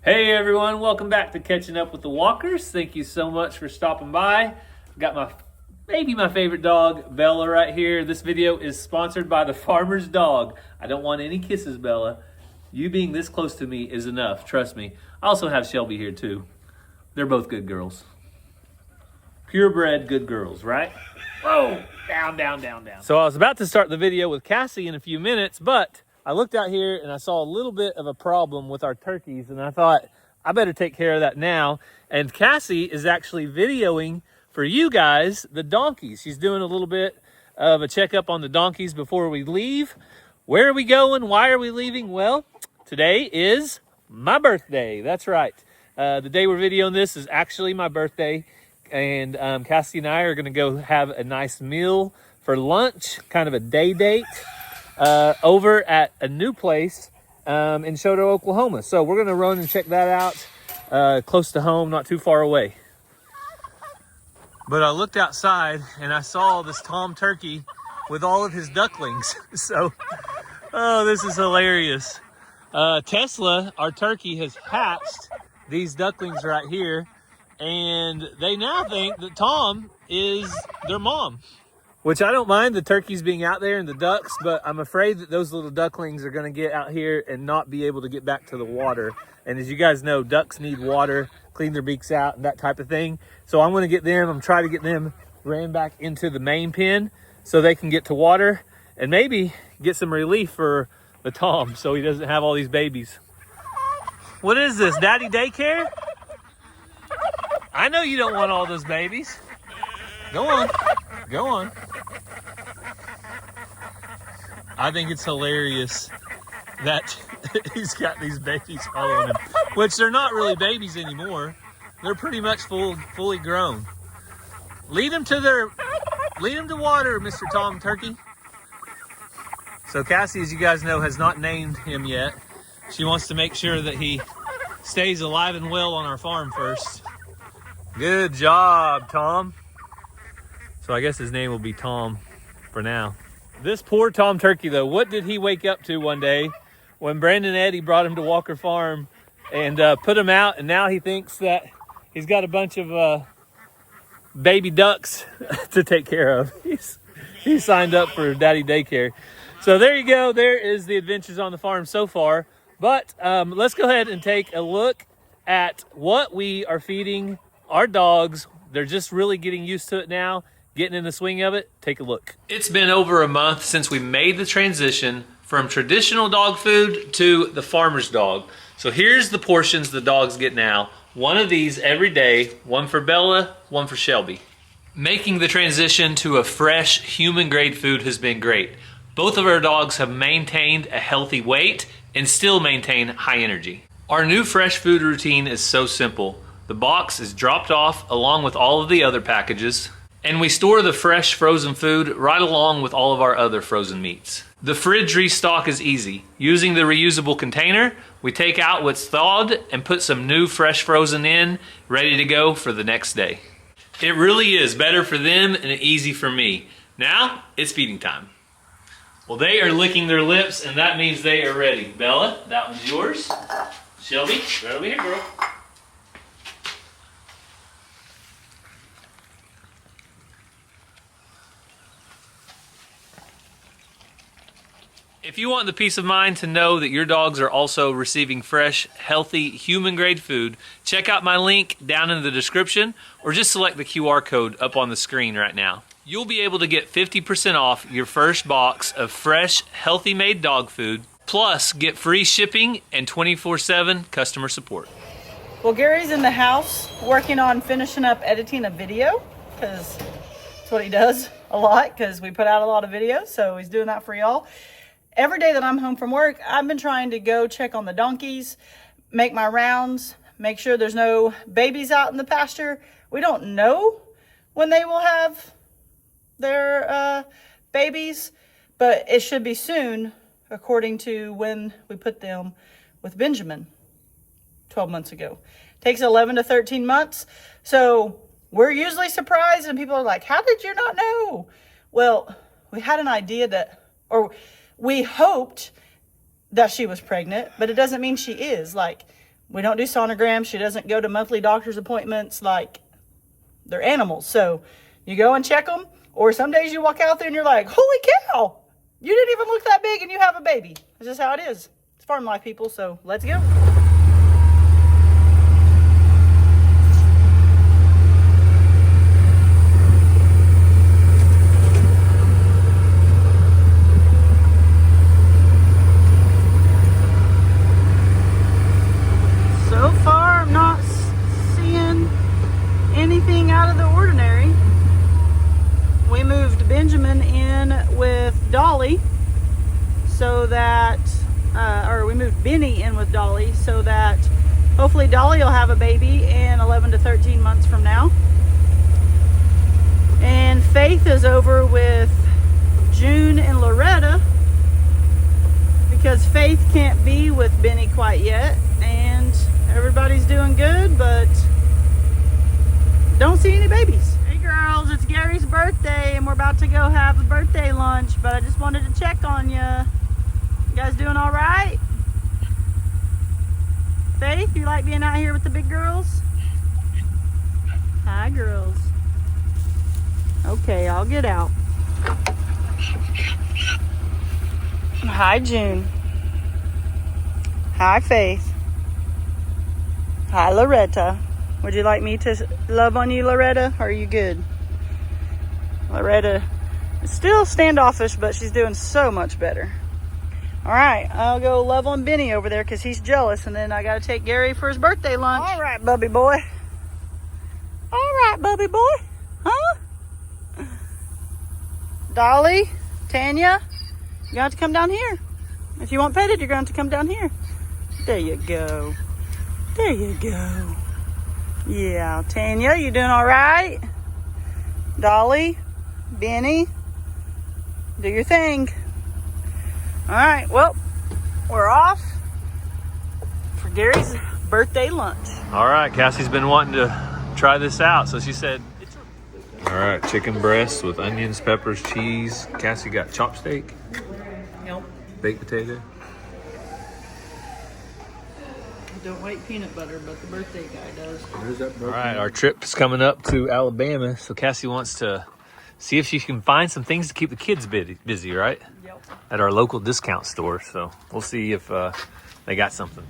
Hey everyone, welcome back to Catching Up with the Walkers. Thank you so much for stopping by. Got maybe my favorite dog, Bella, right here. This video is sponsored by the Farmer's Dog. I don't want any kisses, Bella. You being this close to me is enough, trust me. I also have Shelby here too. They're both good girls. Purebred good girls, right? Whoa, down, down, down, down. So I was about to start the video with Cassie in a few minutes, but I looked out here and I saw a little bit of a problem with our turkeys, and I thought I better take care of that now. And Cassie is actually videoing for you guys the donkeys. She's doing a little bit of a checkup on the donkeys before we leave. Where are we going? Why are we leaving? Well, today is my birthday. That's right. The day we're videoing this is actually my birthday, and Cassie and I are gonna go have a nice meal for lunch, kind of a day date. Over at a new place in Chotes, Oklahoma. So we're gonna run and check that out, close to home, not too far away. But I looked outside and I saw this tom turkey with all of his ducklings. So, oh, this is hilarious. Tesla, our turkey, has hatched these ducklings right here, and they now think that Tom is their mom. Which I don't mind the turkeys being out there and the ducks, but I'm afraid that those little ducklings are gonna get out here and not be able to get back to the water. And as you guys know, ducks need water, clean their beaks out and that type of thing. So I'm gonna get them, I'm trying to get them ran back into the main pen so they can get to water and maybe get some relief for the Tom so he doesn't have all these babies. What is this, daddy daycare? I know you don't want all those babies. Go on, go on. I think it's hilarious that he's got these babies following him, which they're not really babies anymore. They're pretty much fully grown. Lead them to water, Mr. Tom Turkey. So Cassie, as you guys know, has not named him yet. She wants to make sure that he stays alive and well on our farm first. Good job, Tom. So I guess his name will be Tom for now. This poor Tom Turkey, though, what did he wake up to one day when Brandon and Eddie brought him to Walker Farm and put him out, and now he thinks that he's got a bunch of baby ducks to take care of. He's signed up for daddy daycare. So there you go. There is the adventures on the farm so far. But let's go ahead and take a look at what we are feeding our dogs. They're just really getting used to it now, getting in the swing of it. Take a look. It's been over a month since we made the transition from traditional dog food to the farmer's dog. So here's the portions the dogs get now. One of these every day, one for Bella, one for Shelby. Making the transition to a fresh human grade food has been great. Both of our dogs have maintained a healthy weight and still maintain high energy. Our new fresh food routine is so simple. The box is dropped off along with all of the other packages, and we store the fresh frozen food right along with all of our other frozen meats. The fridge restock is easy. Using the reusable container, we take out what's thawed and put some new fresh frozen in, ready to go for the next day. It really is better for them and easy for me. Now, it's feeding time. Well, they are licking their lips, and that means they are ready. Bella, that one's yours. Shelby, right over here, girl. If you want the peace of mind to know that your dogs are also receiving fresh, healthy, human-grade food, check out my link down in the description, or just select the QR code up on the screen right now. You'll be able to get 50% off your first box of fresh, healthy-made dog food, plus get free shipping and 24/7 customer support. Well, Gary's in the house working on finishing up editing a video, because that's what he does a lot, because we put out a lot of videos, so he's doing that for y'all. Every day that I'm home from work, I've been trying to go check on the donkeys, make my rounds, make sure there's no babies out in the pasture. We don't know when they will have their babies, but it should be soon, according to when we put them with Benjamin 12 months ago. It takes 11 to 13 months. So we're usually surprised, and people are like, how did you not know? Well, we had an idea that, or we hoped that she was pregnant, but it doesn't mean she is. Like, We don't do sonograms. She doesn't go to monthly doctor's appointments. Like, they're animals. So you go and check them. Or some days you walk out there and you're like, holy cow, you didn't even look that big and you have a baby. This is how it is. It's farm life, people. So let's go. So far, I'm not seeing anything out of the ordinary. We moved Benjamin in with Dolly so that, or we moved Benny in with Dolly so that hopefully Dolly will have a baby in 11 to 13 months from now. And Faith is over with June and Loretta because Faith can't be with Benny quite yet. And everybody's doing good, but don't see any babies. Hey girls, it's Gary's birthday and we're about to go have a birthday lunch, but I just wanted to check on you. You guys doing all right? Faith, you like being out here with the big girls? Hi girls. Okay, I'll get out. Hi June. Hi Faith. Hi Loretta. Would you like me to love on you, Loretta? Or are you good? Loretta is still standoffish, but she's doing so much better. All right, I'll go love on Benny over there because he's jealous, and then I got to take Gary for his birthday lunch. All right, Bubby boy. All right, Bubby boy. Huh? Dolly, Tanya, you got to come down here. If you want petted, you're going to come down here. There you go. There you go. Yeah, Tanya, you doing all right? Dolly, Benny, do your thing. All right, well, we're off for Gary's birthday lunch. All right, Cassie's been wanting to try this out, so she said, all right, chicken breast with onions, peppers, cheese. Cassie got chopsteak, Yep. baked potato. Don't like peanut butter, but the birthday guy does. All right, our trip is coming up to Alabama, so Cassie wants to see if she can find some things to keep the kids busy, right? Yep. At our local discount store, so we'll see if they got something.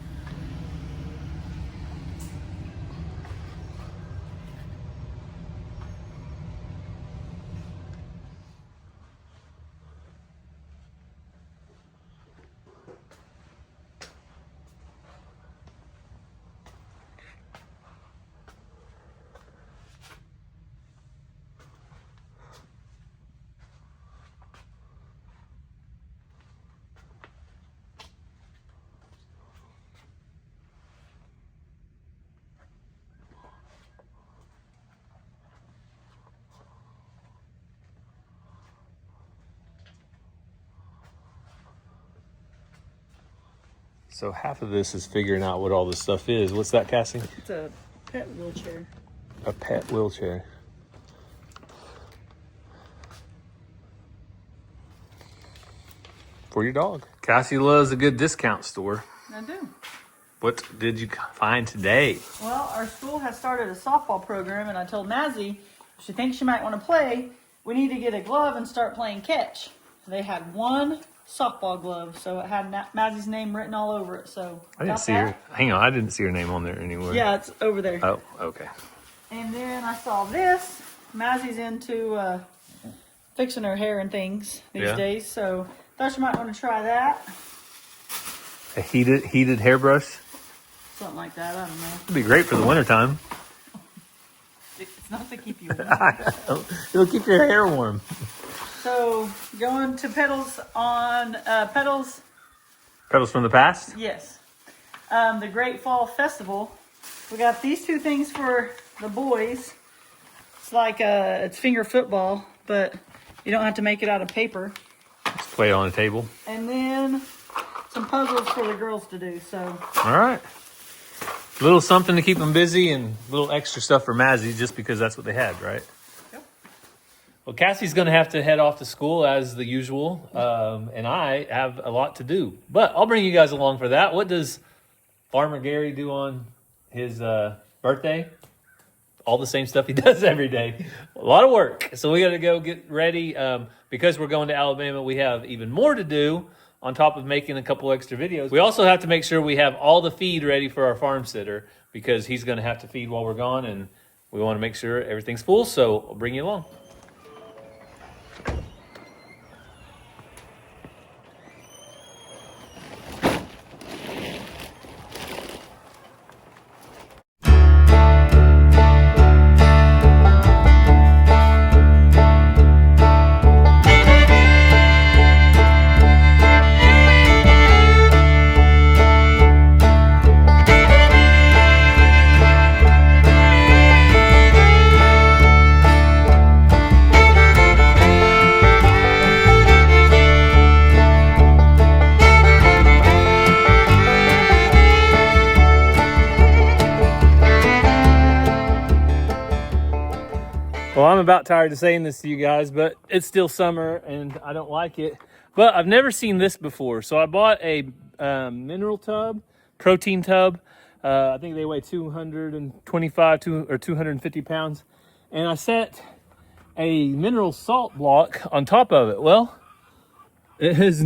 So half of this is figuring out what all this stuff is. What's that, Cassie? It's a pet wheelchair. A pet wheelchair. For your dog. Cassie loves a good discount store. I do. What did you find today? Well, our school has started a softball program, and I told Mazzy if she thinks she might want to play, we need to get a glove and start playing catch. They had one softball glove, so it had Mazzy's name written all over it. So I didn't see her. Hang on, I didn't see her name on there anywhere. Yeah, it's over there. Oh, okay. And then I saw this. Mazzy's into fixing her hair and things these days, so thought you might want to try that. A heated hairbrush. Something like that. I don't know. It'd be great for the wintertime. It's not to keep you warm. It'll keep your hair warm. So going to Pedals on Pedals. Pedals from the past? Yes. The Great Fall Festival. We got these two things for the boys. It's like it's finger football, but you don't have to make it out of paper. Just play it on the table. And then some puzzles for the girls to do. So. All right. A little something to keep them busy and a little extra stuff for Mazzy just because that's what they had, right? Yep. Well, Cassie's going to have to head off to school as the usual, and I have a lot to do. But I'll bring you guys along for that. What does Farmer Gary do on his birthday. All the same stuff he does every day. A lot of work. So we got to go get ready. Because we're going to Alabama, we have even more to do on top of making a couple extra videos. We also have to make sure we have all the feed ready for our farm sitter because he's going to have to feed while we're gone, and we want to make sure everything's full. So I'll bring you along. Well, I'm about tired of saying this to you guys, but it's still summer and I don't like it. But I've never seen this before. So I bought a mineral tub, protein tub. I think they weigh 225 or 250 pounds. And I set a mineral salt block on top of it. Well, it has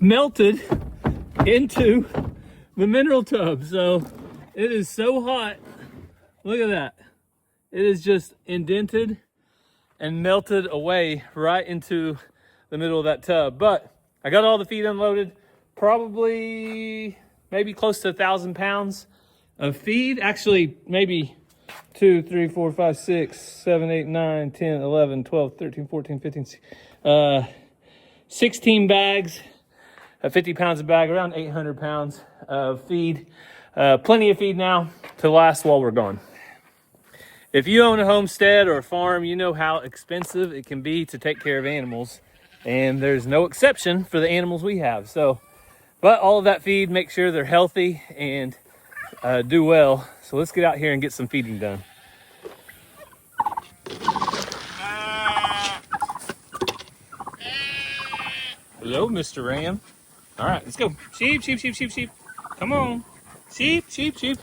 melted into the mineral tub. So it is so hot. Look at that. It is just indented and melted away right into the middle of that tub. But I got all the feed unloaded, probably maybe close to 1,000 pounds of feed. Actually, maybe 2, 3, 4, 5, 6, 7, 8, 9, 10, 11, 12, 13, 14, 15, 16 bags of 50 pounds a bag, around 800 pounds of feed. Plenty of feed now to last while we're gone. If you own a homestead or a farm, you know how expensive it can be to take care of animals. And there's no exception for the animals we have. So, but all of that feed, make sure they're healthy and do well. So let's get out here and get some feeding done. Hello, Mr. Ram. All right, let's go. Sheep, sheep, sheep, sheep, sheep. Come on. Sheep, sheep, sheep.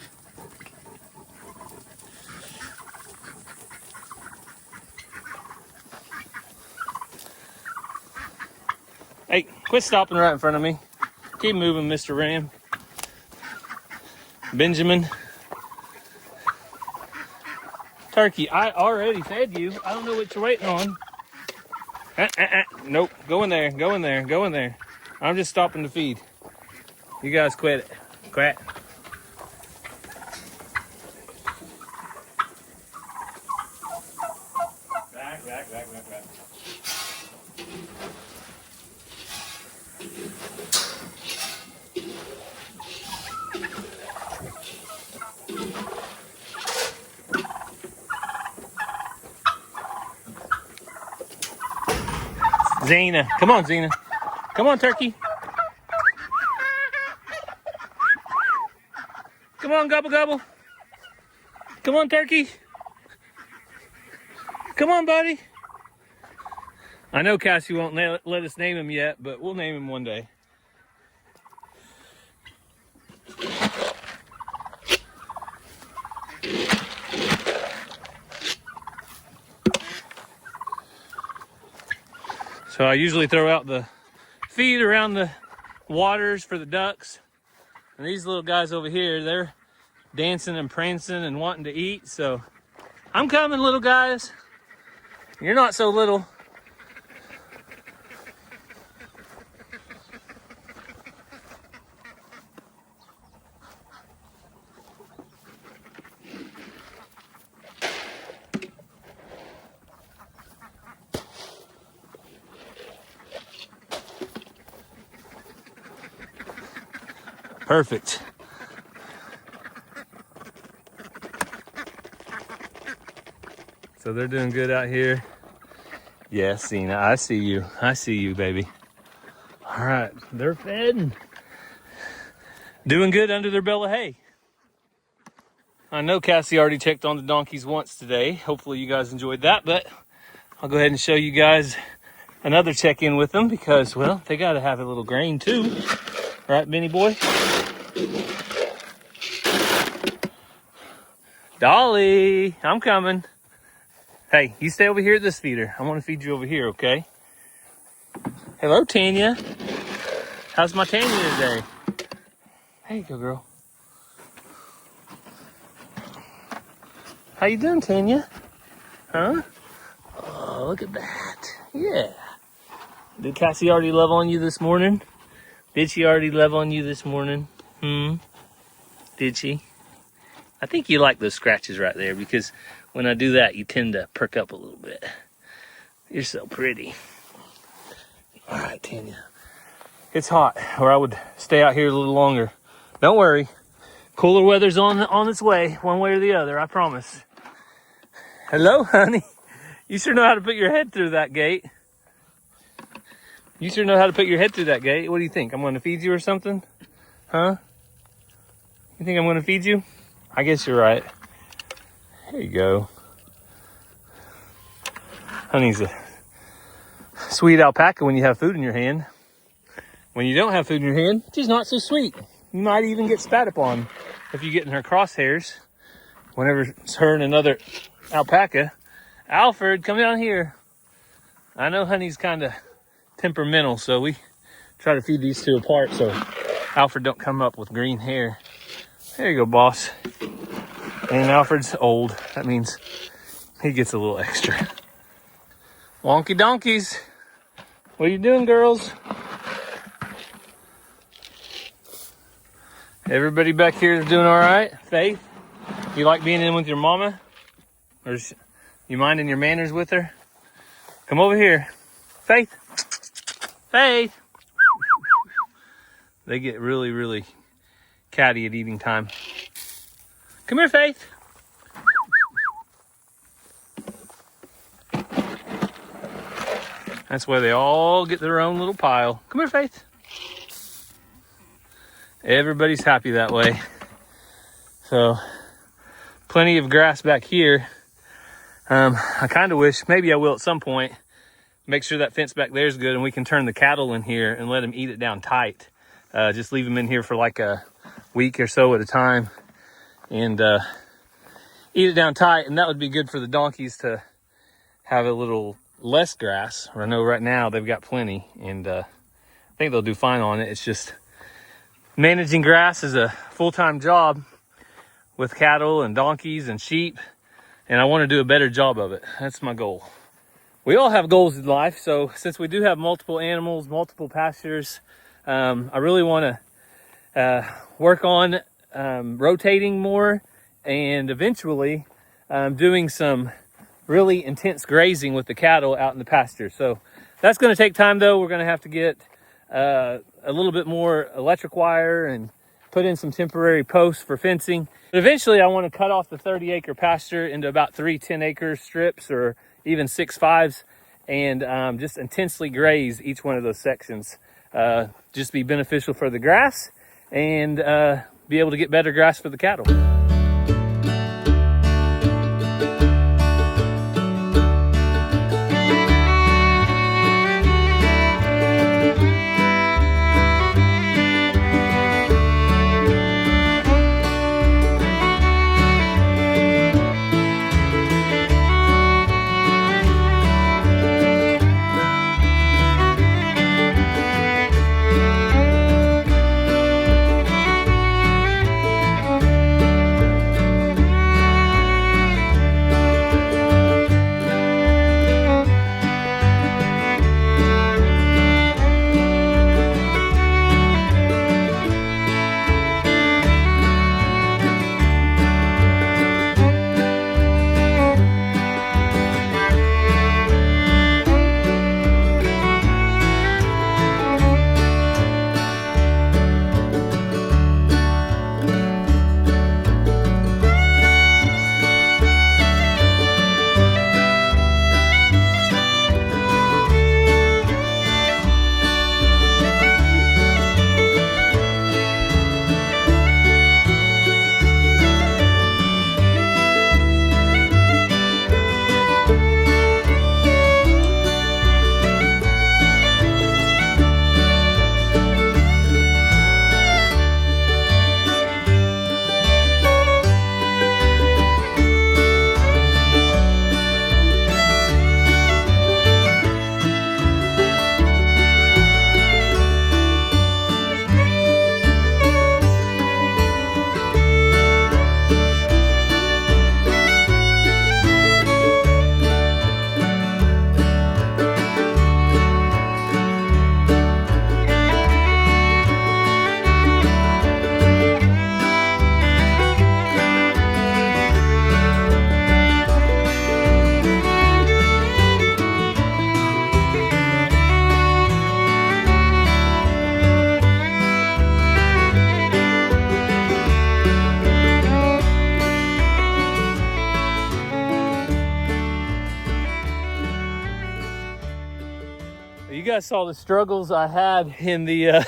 Hey, quit stopping right in front of me. Keep moving, Mr. Ram. Benjamin. Turkey, I already fed you. I don't know what you're waiting on. Nope, go in there, go in there, go in there. I'm just stopping to feed. You guys quit it. Quit. Back, back, back, back, back. Zena, come on, Zena. Come on, Turkey. Come on, gobble, gobble. Come on, Turkey. Come on, buddy. I know Cassie won't let us name him yet, but we'll name him one day. So I usually throw out the feed around the waters for the ducks. And these little guys over here, they're dancing and prancing and wanting to eat. So I'm coming, little guys. You're not so little. Perfect. So they're doing good out here. Yes, Cena, I see you. I see you, baby. All right, they're fed and doing good under their bale of hay. I know Cassie already checked on the donkeys once today. Hopefully you guys enjoyed that, but I'll go ahead and show you guys another check-in with them because, well, they got to have a little grain too. Right, Benny boy? Dolly, I'm coming. Hey, you stay over here at this feeder. I want to feed you over here, okay? Hello, Tanya. How's my Tanya today? There you go, girl. How you doing, Tanya? Huh? Oh, look at that. Yeah. Did Cassie already love on you this morning? Did she already love on you this morning? Did she? I think you like those scratches right there because when I do that, you tend to perk up a little bit. You're so pretty. All right, Tanya. It's hot, or I would stay out here a little longer. Don't worry. Cooler weather's on its way, one way or the other, I promise. Hello, honey. You sure know how to put your head through that gate. You sure know how to put your head through that gate. What do you think? I'm going to feed you or something? Huh? You think I'm going to feed you? I guess you're right. Here you go. Honey's a sweet alpaca when you have food in your hand. When you don't have food in your hand, she's not so sweet. You might even get spat upon if you get in her crosshairs. Whenever it's her and another alpaca. Alfred, come down here. I know Honey's kind of temperamental, so we try to feed these two apart so Alfred don't come up with green hair. There you go, boss. And Alfred's old. That means he gets a little extra. Wonky donkeys. What are you doing, girls? Everybody back here is doing all right? Faith, you like being in with your mama? Or is you minding your manners with her? Come over here. Faith. Faith. They get really, really catty at eating time. Come here, Faith. That's why they all get their own little pile. Come here, Faith. Everybody's happy that way. So, plenty of grass back here. I kind of wish, maybe I will at some point, make sure that fence back there is good and we can turn the cattle in here and let them eat it down tight. Just leave them in here for like a week or so at a time and eat it down tight. And that would be good for the donkeys to have a little less grass. I know right now they've got plenty and I think they'll do fine on it. It's just managing grass is a full-time job with cattle and donkeys and sheep. And I want to do a better job of it. That's my goal. We all have goals in life. So since we do have multiple animals, multiple pastures, I really want to work on rotating more and eventually doing some really intense grazing with the cattle out in the pasture. So that's going to take time though. We're going to have to get a little bit more electric wire and put in some temporary posts for fencing. But eventually I want to cut off the 30-acre pasture into about 3 10-acre strips or even 6 5s and just intensely graze each one of those sections. Just be beneficial for the grass and be able to get better grass for the cattle. guys saw the struggles I had in the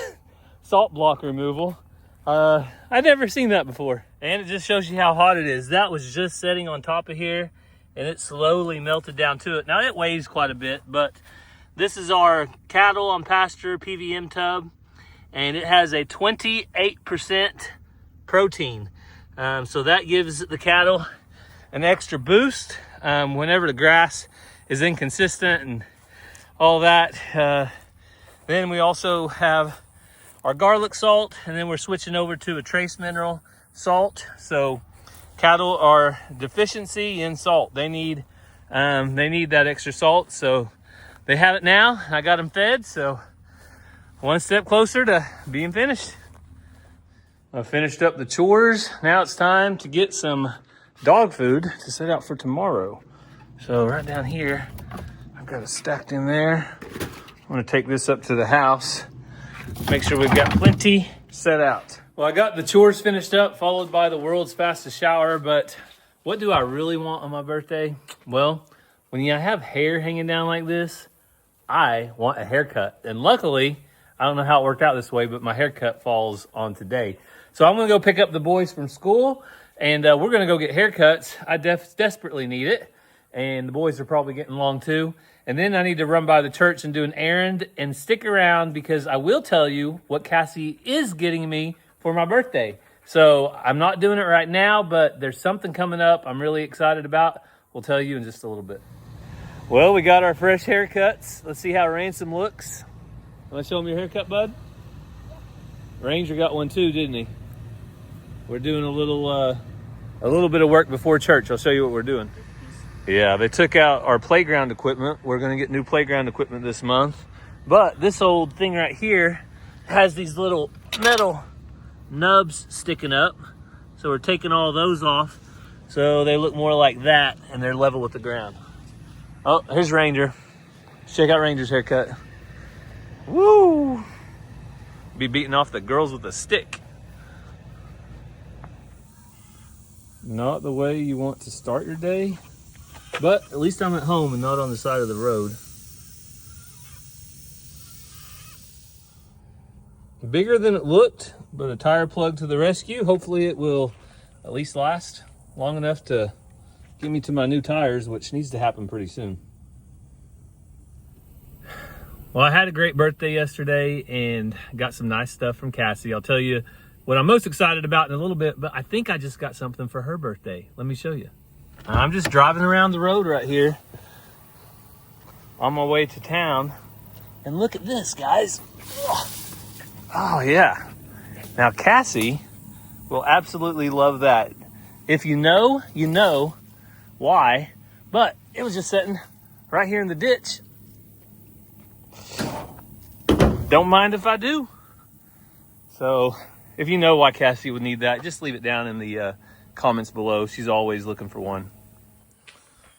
salt block removal. I'd never seen that before. And it just shows you how hot it is. That was just sitting on top of here, and it slowly melted down to it. Now it weighs quite a bit, but this is our cattle on pasture PVM tub, and it has a 28% protein. So that gives the cattle an extra boost whenever the grass is inconsistent and all that. Then we also have our garlic salt, and then we're switching over to a trace mineral salt. So cattle are deficiency in salt. They need that extra salt. So they have it now. I got them fed, so one step closer to being finished. I finished up the chores. Now it's time to get some dog food to set out for tomorrow. So right down here, I've got it stacked in there. I'm gonna take this up to the house. Make sure we've got plenty set out. Well, I got the chores finished up, followed by the world's fastest shower, but what do I really want on my birthday? Well, when you have hair hanging down like this, I want a haircut. And luckily, I don't know how it worked out this way, but my haircut falls on today. So I'm gonna go pick up the boys from school, and we're gonna go get haircuts. I desperately need it, and the boys are probably getting along too. And then I need to run by the church and do an errand, and stick around because I will tell you what Cassie is getting me for my birthday. So I'm not doing it right now, but there's something coming up I'm really excited about. We'll tell you in just a little bit. Well, we got our fresh haircuts. Let's see how Ransom looks. Want to show him your haircut, bud? Yeah. Ranger got one too, didn't he? We're doing a little bit of work before church. I'll show you what we're doing. Yeah, they took out our playground equipment. We're gonna get new playground equipment this month. But this old thing right here has these little metal nubs sticking up. So we're taking all those off so they look more like that and they're level with the ground. Oh, here's Ranger. Check out Ranger's haircut. Woo! Be beating off the girls with a stick. Not the way you want to start your day. But at least I'm at home and not on the side of the road. Bigger than it looked, but a tire plug to the rescue. Hopefully it will at least last long enough to get me to my new tires, which needs to happen pretty soon. Well, I had a great birthday yesterday and got some nice stuff from Cassie. I'll tell you what I'm most excited about in a little bit, but I think I just got something for her birthday. Let me show you. I'm just driving around the road right here on my way to town. And look at this, guys. Oh, yeah. Now, Cassie will absolutely love that. If you know, you know why. But it was just sitting right here in the ditch. Don't mind if I do. So, if you know why Cassie would need that, just leave it down in the comments below. She's always looking for one.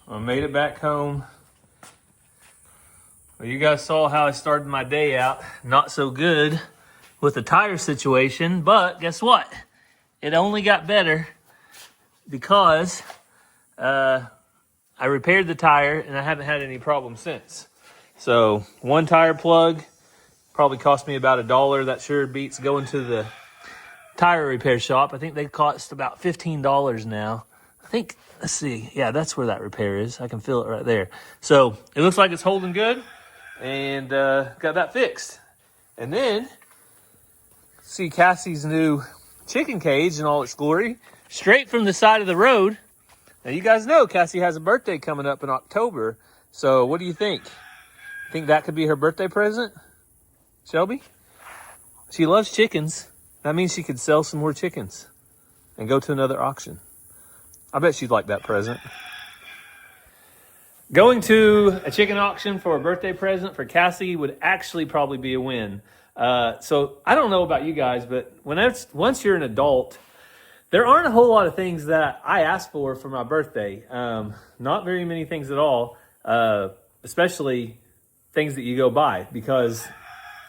I made it back home. Well, you guys saw how I started my day out. Not so good with the tire situation, but guess what? It only got better because I repaired the tire and I haven't had any problems since. So one tire plug probably cost me about $1. That sure beats going to the tire repair shop. I think they cost about $15 now. I think, let's see. Yeah, that's where that repair is. I can feel it right there. So it looks like it's holding good, and got that fixed. And then see Cassie's new chicken cage in all its glory, straight from the side of the road. Now you guys know Cassie has a birthday coming up in October. So what do you think? Think that could be her birthday present? Shelby? She loves chickens. That means she could sell some more chickens and go to another auction. I bet she'd like that present. Going to a chicken auction for a birthday present for Cassie would actually probably be a win. So I don't know about you guys, but once you're an adult, there aren't a whole lot of things that I ask for my birthday. Not very many things at all, especially things that you go buy. Because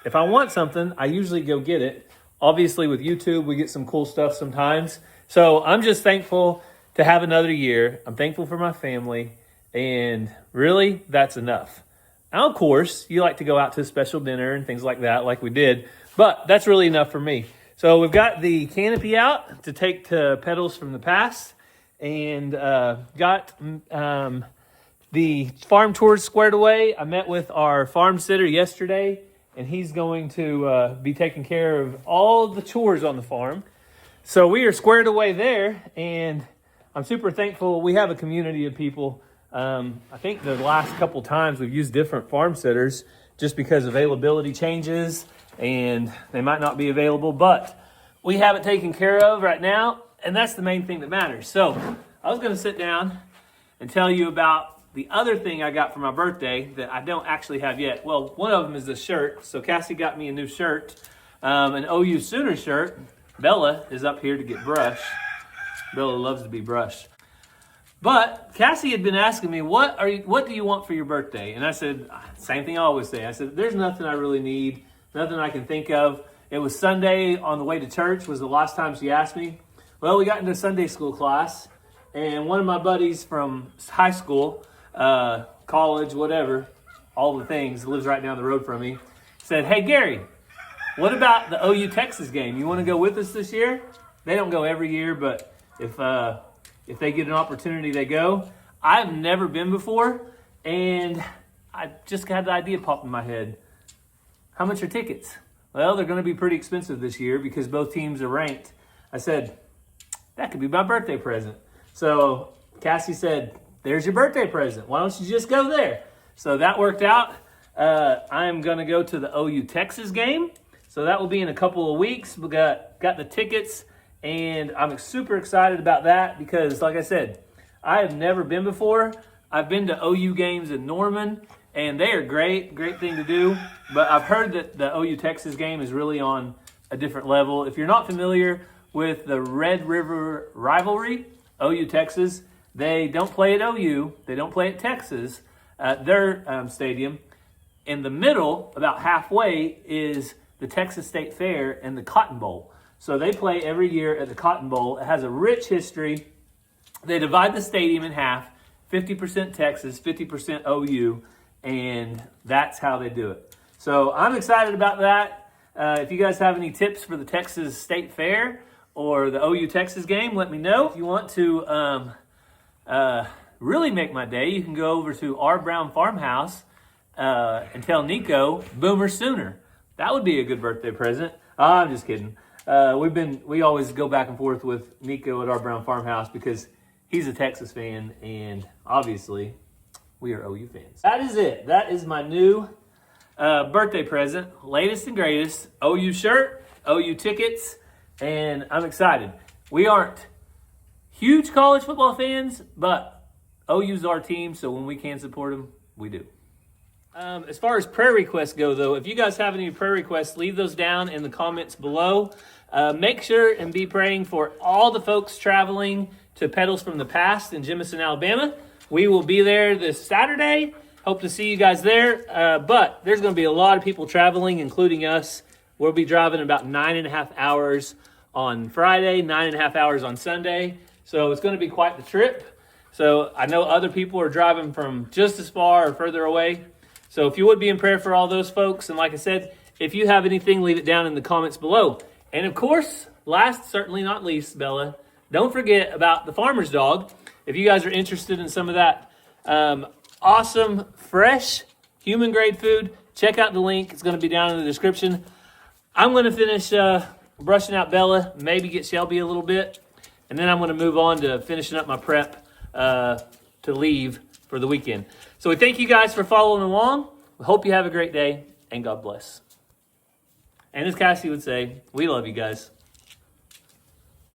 if I want something, I usually go get it. Obviously with YouTube, we get some cool stuff sometimes. So I'm just thankful to have another year. I'm thankful for my family. And really, that's enough. And of course, you like to go out to a special dinner and things like that, like we did. But that's really enough for me. So we've got the canopy out to take to Petals from the Past, and got the farm tours squared away. I met with our farm sitter yesterday, and he's going to be taking care of all the chores on the farm. So we are squared away there, and I'm super thankful. We have a community of people. I think the last couple times we've used different farm sitters just because availability changes and they might not be available, but we have it taken care of right now, and that's the main thing that matters. So I was going to sit down and tell you about the other thing I got for my birthday that I don't actually have yet. Well, one of them is this shirt. So Cassie got me a new shirt, an OU Sooner shirt. Bella is up here to get brushed. Bella loves to be brushed. But Cassie had been asking me, what do you want for your birthday? And I said, same thing I always say. I said, there's nothing I really need, nothing I can think of. It was Sunday on the way to church was the last time she asked me. Well, we got into Sunday school class, and one of my buddies from high school, college, whatever, all the things, lives right down the road from me, said, hey, Gary, what about the OU Texas game? You want to go with us this year? They don't go every year, but if they get an opportunity, they go. I've never been before, and I just had the idea pop in my head. How much are tickets? Well, they're going to be pretty expensive this year because both teams are ranked. I said, that could be my birthday present. So Cassie said, there's your birthday present. Why don't you just go there? So that worked out. I'm going to go to the OU Texas game. So that will be in a couple of weeks. We got the tickets. And I'm super excited about that because, like I said, I have never been before. I've been to OU games in Norman, and they are great thing to do. But I've heard that the OU Texas game is really on a different level. If you're not familiar with the Red River rivalry, OU Texas, they don't play at OU. They don't play at Texas, their stadium. In the middle, about halfway, is the Texas State Fair and the Cotton Bowl. So they play every year at the Cotton Bowl. It has a rich history. They divide the stadium in half, 50% Texas, 50% OU, and that's how they do it. So I'm excited about that. If you guys have any tips for the Texas State Fair or the OU Texas game, let me know. If you want to really make my day, you can go over to our Brown Farmhouse and tell Nico, Boomer Sooner. That would be a good birthday present. I'm just kidding. We always go back and forth with Nico at our Brown Farmhouse because he's a Texas fan, and obviously we are OU fans. That is it. That is my new birthday present, latest and greatest. OU shirt, OU tickets, and I'm excited. We aren't huge college football fans, but OU's our team, so when we can support them, we do. As far as prayer requests go, though, if you guys have any prayer requests, leave those down in the comments below. Make sure and be praying for all the folks traveling to Petals from the Past in Jemison, Alabama. We will be there this Saturday. Hope to see you guys there. But there's going to be a lot of people traveling, including us. We'll be driving about 9.5 hours on Friday, 9.5 hours on Sunday. So it's going to be quite the trip. So I know other people are driving from just as far or further away. So if you would be in prayer for all those folks, and like I said, if you have anything, leave it down in the comments below. And of course, last, certainly not least, Bella, don't forget about the farmer's dog. If you guys are interested in some of that awesome, fresh, human-grade food, check out the link. It's going to be down in the description. I'm going to finish brushing out Bella, maybe get Shelby a little bit, and then I'm going to move on to finishing up my prep to leave for the weekend. So we thank you guys for following along. We hope you have a great day, and God bless. And as Cassie would say, we love you guys.